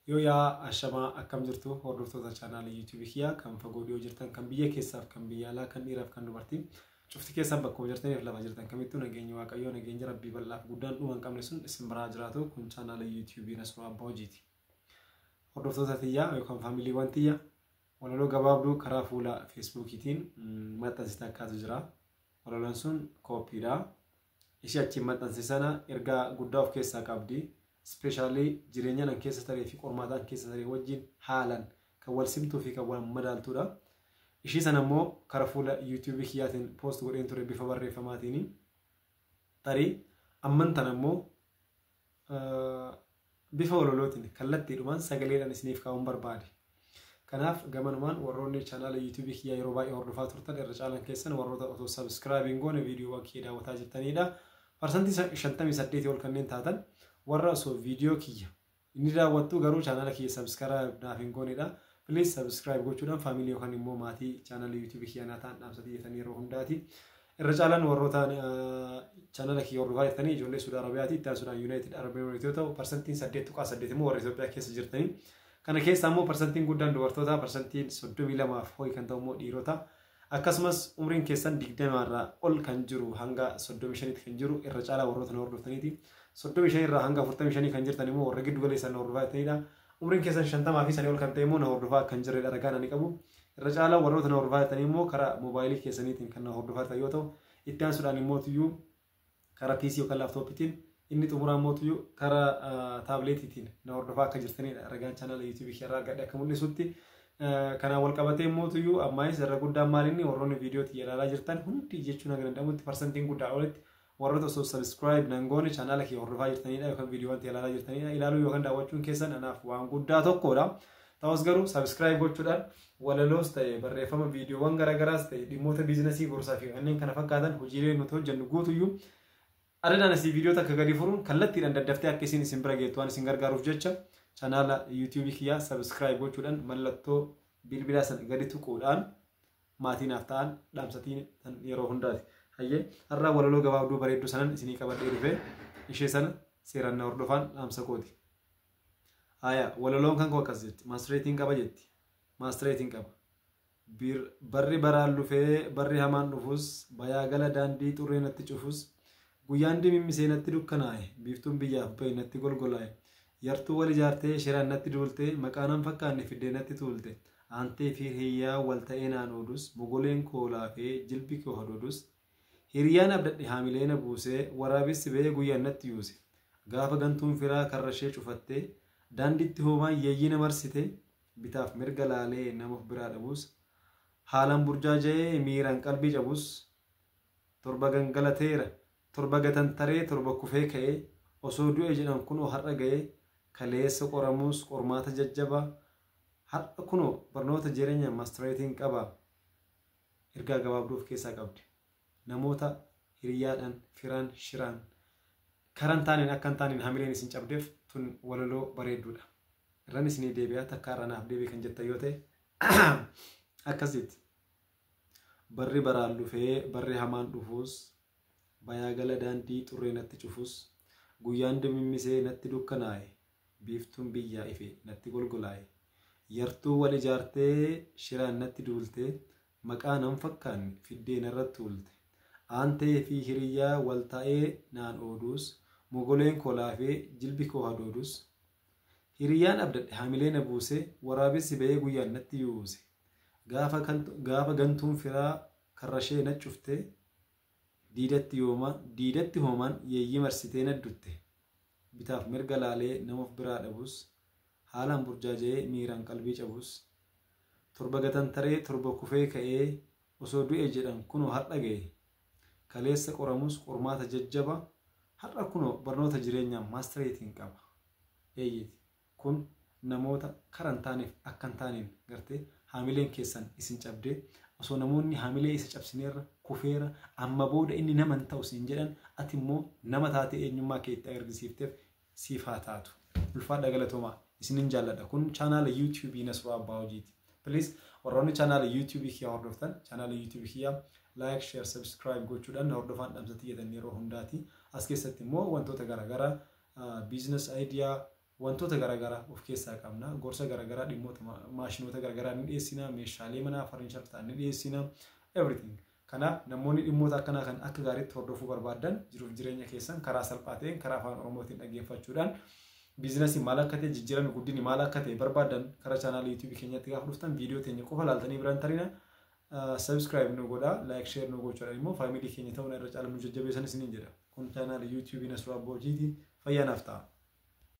Yoo yaa ashamaa akkam jirtu hordoftoota chaanaala YouTube kiyyaa kan fagoo dhiyoo jirtan kan biyya keessaaf kan biyya alaa kan dhiiraaf kan dubartii cufti keessan bakka jirtaniif lafa jirtan kamittuu nageenya waaqayyoo nageenya rabbii bal'aaf guddaan dhuma hin qabne sun isin biraa jiraatu kun chaanaala YouTube Nasruu Abbaa Hojiiti. Hordoftoota tiyyaa yookaan faamiliiwwan tiyya walaloo gabaabduu karaa fuula Facebookiitiin maxxansite akkaatu jira. Walaloon sun kooppiidha. Ishee achiin maxxanse sana ergaa guddaa of keessaa qabdi. Especially jireenya nan keessa taree fi qormaataan keessa taree wajjin haalan kan wal simtuu fi kan wal madaaltuudha. Ishii sana immoo karaa fuula YouTube kiyyaatiin post godheen ture bifa barreeffamaatiin tarii amman tana immoo bifa walalootiin kallattiidhumaan sagaleedhaan isiniif kaa'uun barbaade. Kanaaf gamanumaan warroonni chaanaala YouTube kiyyaa yeroo baay'ee hordofaa turtan irra caalan keessan warroota otoo subscribing goone viidiyoo kee daawwataa jirtanidha. Parsantii 58 ol kanneen taatan warra osoo viidiyoo kiyya inni daawwattu garuu chaanaala kiyya subscribe naaf hin goonedha. Please subscribe gochuudhaan faamilii yookaan immoo maatii chaanaala YouTube kiyyaa naa ta'an dhaamsatii jetanii yeroo hundaati. Irra caalaan warroota chaanaala kiyya hordofaa jirtanii ijoollee Suudi Arabiyaati itti aansuudhaan United Arab Emirates yoo ta'u parsantiin 8.8 immoo warra Itoophiyaa keessa jirtanii. Kana keessa immoo parsantiin guddaan dubartoota parsantiin 32 ho'i kan ta'u immoo dhiirota. Akkasumas umriin keessan 20 irraa ol kan jiru hanga 35 kan jiru irra caalaa warroota na hordoftaniiti. 35 irraa hanga 45 kan jirtan immoo warra giddu galeessan na hordofaa jirtanidha. Umriin keessan 50 fi sanii ol kan ta'e immoo na hordofaa kan jirredha ragaan ani qabu. Irra caalaa warroota na hordofaa jirtan immoo karaa moobaayilii keessaniitiin kan na hordofaa jirtan yoo ta'u itti aansuudhaan immoo tuyyuu karaa PC yookaan laaptooppiitiin inni xumuraan immoo tuyyuu karaa taabileetiitiin na hordofaa akka jirtanidha ragaan chaanaala YouTube kiyyaa gadhee akka mul'isutti. Kana wal qabatee immoo tuyyuu ammaayis irra guddaan maalinni warroonni viidiyoo tiyya ilaalaa jirtan hundi jechuun akka danda'amutti parsantiin guddaa olitti warroota osoo subscribe nan goone chaanaala kiyya hordofaa jirtanidha yookaan viidiyoowwan tiyya ilaalaa jirtanidha. Ilaaluu yookaan daawwachuun keessan anaaf waan guddaa tokkodha. Ta'us garuu subscribe gochuudhaan walaloos ta'e barreeffama viidiyoowwan garaagaraas ta'e dhimmoota biizinasii gorsaa fi kanneen kana fakkaatan hojiilee nuti hojjennu guutuyyuu adadaan asii viidiyoota akka gadi furuun kallattiidhaan daddaftee akka isin bira geettu waan isin gargaaruuf jecha chaanaala YouTube kiyyaa subscribe gochuudhaan mallattoo bilbilaa sana gadi tuquudhaan maatii naaf ta'an dhaamsatiin yeroo hundaati. Hayyee har'a walaloo gabaabduu bareedduu sanan isinii qabadhee dhufee ishee sana seeraan na hordofaan dhaamsa kooti. Walaloon kan koo akkas jetti. Maastireetiin qaba jetti. Maastireetiin qaba. Barri baraan dhufee barri hamaan dhufus bayaa gala daandii xurree natti cufus guyyaan dimimmisee natti dukkanaa'e biiftuun biyyaaf bahe natti golgolaa'e. Yartuu wal ijaartee shiraan natti duulte maqaanan fakkaanne fiddee natti tuulte aantee fi hiyyaa wal ta'ee naan oodus mogoleen koolaa fi jilbi koo hadoodus hiriyaan abdadhe haamilee na buusee waraabessi ba'ee guyyaan natti yuuse gaafa gantuun firaa karrashee cufattee daandiitti hoomaa yeeyyii na marsite bitaaf mirga laalee nama biraa dhabus haalaan burjaaja'ee miiraan qalbii cabus torba gangalateera torba gatantaree torba kufee ka'ee osoo du'e jedhan kunoo har'a ga'ee kaleessa qoramuus qormaata jajjaba har'a kunoo barnoota jireenya maastireetiin qaba. Ergaa gabaabduu of keessaa qabdi. Namoota hiriyaadhaan firaan shiraan karan taaniin akka hin taaniin hamileen isin cabdeef tun walaloo bareedduudha. Irran isinii deebi'aa takka irra naaf deebii kan jettan yoo ta'e akkasitti barri baraan dhufee barri hamaan dhufuus bayaa gala daandii xurree natti cufus guyyaan dimimmisee natti dukkanaa'e biiftuun biyyaa ife natti golgolaa'e yartuu wal ijaartee shiraan natti duulte maqaa nan fakkaanne fiddee narratti tuulte aantee fi hiriyyaa wal ta'ee naan oodus mogoleen kolaafee jilbi koo hadoodus hiriyyaan abdadhe haamilee na buuse waraabessi ba'ee guyyaan natti yuuse gaafa gantuun firaa karrashee na cufte diidatti hoomaan yeeyyii marsitee na dutte bitaaf mirga laalee nama biraa dhabus haalaan burjaaja'ee miiraan qalbii cabus torba gatantaree torba kufee ka'ee osoo du'e jedhan kunoo har'a ga'e kaleessa qoramus qormaata jajjaba har'a kunoo barnoota jireenyaa maastireetiin qaba. Eeyyeti kun namoota karan taaniif akka hin taaniin gartee haamileen keessan isin cabdee osoo namoonni haamilee isa cabsineerra kufeera amma booda inni nama hin ta'u siin jedhan ati immoo nama taatee eenyummaa kee itti agarsiifteef siif haa taatu. Ulfaadha galatoomaa isinin jaalladha. Kun chaanaala YouTube Nasruu Abbaa Hojiiti. Please warroonni chaanaala YouTube kiyyaa hordoftan chaanaala YouTube kiyyaa like, share, subscribe gochuudhaan hordofaan dhaamsa tiyyatan yeroo hundaati. As keessatti immoo wantoota garaagaraa business idea wantoota garaagaraa of keessaa qabna. Gorsa garaagaraa dhimmoota maashinoota garaagaraa ni dhiyeessina, meeshaalee manaa furnichar ta'an ni dhiyeessina, everything. Kanaaf namoonni dhimmoota akkanaa kan akka gaariitti hordofuu barbaadan jiruuf jireenya keessan karaa salphaa ta'een karaa afaan Oromootiin dhaggeeffachuudhaan biizinasii maal akka ta'e jijjiirama guddinni maal akka ta'e barbaadan karaa chaanaala YouTube keenyatti gaafa dhuftan viidiyoo teenya qofa laaltanii biraan tarina subscribe nu godhaa, like share nu gochuudhaan immoo faamilii keenya ta'uun irra caalu nu jajjabeessanis ni jedha. Kun chaanaala YouTube Nasruu Abbootiiti. Fayyaa naaf ta'a.